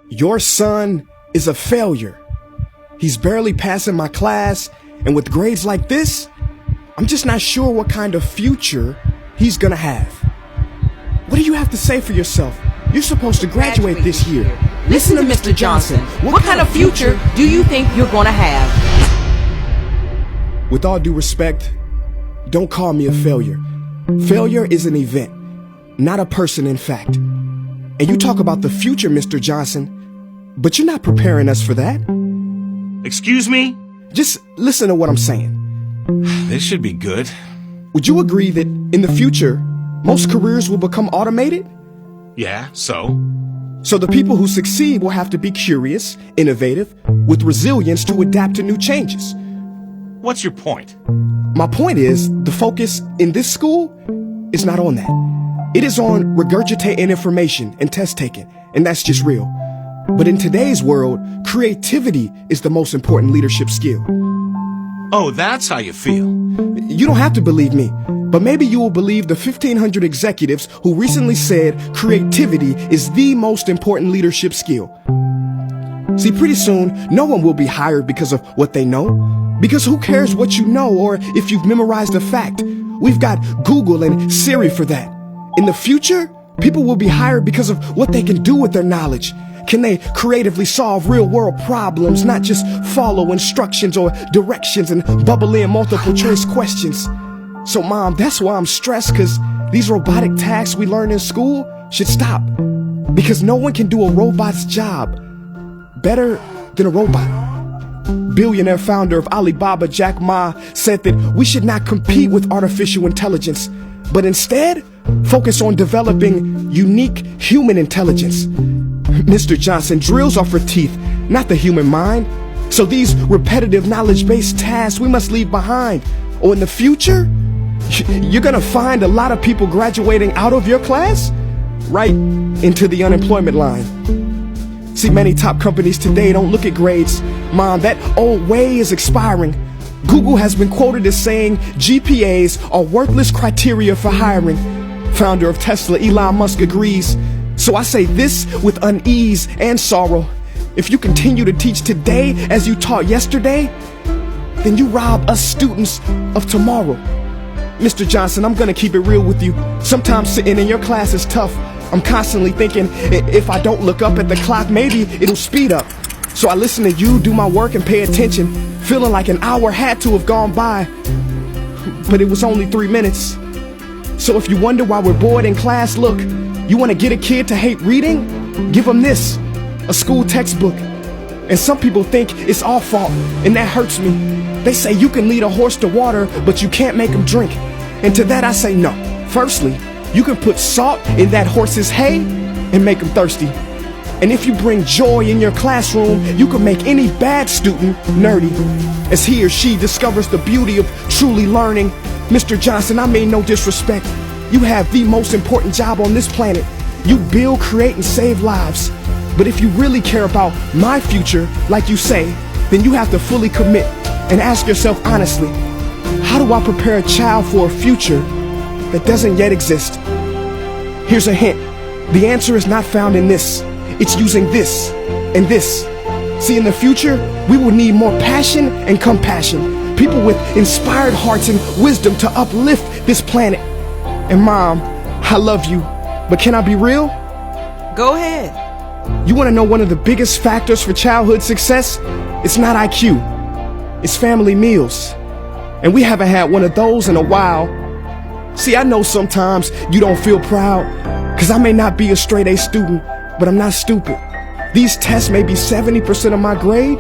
Your son is a failure. He's barely passing my class, and with grades like this, I'm just not sure what kind of future he's gonna have. What do you have to say for yourself? You're supposed to graduate this year. Listen to Mr. Johnson. What kind of future do you think you're going to have? With all due respect, don't call me a failure. Failure is an event, not a person, in fact. And you talk about the future, Mr. Johnson, but you're not preparing us for that. Excuse me? Just listen to what I'm saying. This should be good. Would you agree that in the future, most careers will become automated? Yeah, so? So the people who succeed will have to be curious, innovative, with resilience to adapt to new changes. What's your point? My point is, the focus in this school is not on that. It is on regurgitating information and test taking, and that's just real. But in today's world, creativity is the most important leadership skill. Oh, that's how you feel. You don't have to believe me, but maybe you will believe the 1,500 executives who recently said creativity is the most important leadership skill. See, pretty soon, no one will be hired because of what they know. Because who cares what you know or if you've memorized a fact? We've got Google and Siri for that. In the future, people will be hired because of what they can do with their knowledge. Can they creatively solve real-world problems, not just follow instructions or directions and bubble in multiple choice questions? So, Mom, that's why I'm stressed, because these robotic tasks we learn in school should stop. Because no one can do a robot's job better than a robot. Billionaire founder of Alibaba, Jack Ma, said that we should not compete with artificial intelligence, but instead focus on developing unique human intelligence. Mr. Johnson, drills are for teeth, not the human mind. So these repetitive knowledge-based tasks we must leave behind. Or in the future, you're gonna find a lot of people graduating out of your class right into the unemployment line. See, many top companies today don't look at grades. Mom, that old way is expiring. Google has been quoted as saying GPAs are worthless criteria for hiring. Founder of Tesla, Elon Musk, agrees. So I say this with unease and sorrow. If you continue to teach today as you taught yesterday, then you rob us students of tomorrow. Mr. Johnson, I'm gonna keep it real with you. Sometimes sitting in your class is tough. I'm constantly thinking, if I don't look up at the clock, maybe it'll speed up. So I listen to you do my work and pay attention, feeling like an hour had to have gone by. But it was only 3 minutes. So if you wonder why we're bored in class, look, you want to get a kid to hate reading? Give them this, a school textbook. And some people think it's our fault, and that hurts me. They say you can lead a horse to water, but you can't make him drink. And to that I say no. Firstly, you can put salt in that horse's hay and make him thirsty. And if you bring joy in your classroom, you can make any bad student nerdy. As he or she discovers the beauty of truly learning. Mr. Johnson, I mean no disrespect. You have the most important job on this planet. You build, create, and save lives. But if you really care about my future, like you say, then you have to fully commit and ask yourself honestly, how do I prepare a child for a future that doesn't yet exist? Here's a hint. The answer is not found in this. It's using this and this. See, in the future, we will need more passion and compassion. People with inspired hearts and wisdom to uplift this planet. And Mom, I love you, but can I be real? Go ahead. You want to know one of the biggest factors for childhood success? It's not IQ. It's family meals. And we haven't had one of those in a while. See, I know sometimes you don't feel proud, because I may not be a straight A student, but I'm not stupid. These tests may be 70% of my grade,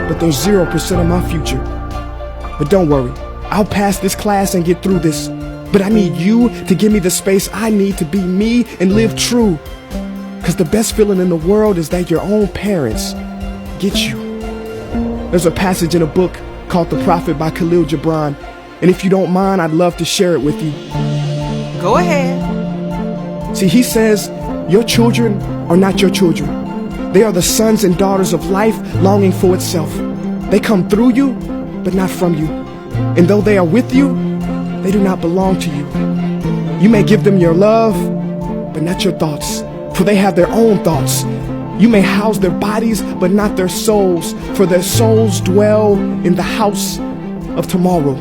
but they're 0% of my future. But don't worry, I'll pass this class and get through this. But I need you to give me the space I need to be me and live true. Because the best feeling in the world is that your own parents get you. There's a passage in a book called The Prophet by Khalil Gibran. And if you don't mind, I'd love to share it with you. Go ahead. See, he says, your children are not your children. They are the sons and daughters of life longing for itself. They come through you, but not from you. And though they are with you, they do not belong to you. You may give them your love, but not your thoughts, for they have their own thoughts. You may house their bodies, but not their souls, for their souls dwell in the house of tomorrow.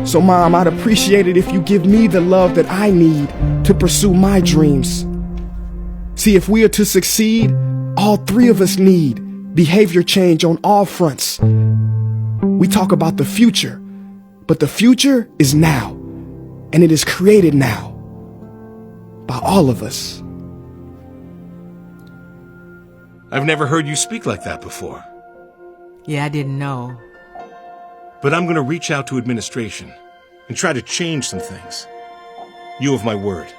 So, Mom, I'd appreciate it if you give me the love that I need to pursue my dreams. See, if we are to succeed, all three of us need behavior change on all fronts. We talk about the future, but the future is now, and it is created now by all of us. I've never heard you speak like that before. Yeah, I didn't know. But I'm going to reach out to administration and try to change some things. You have my word.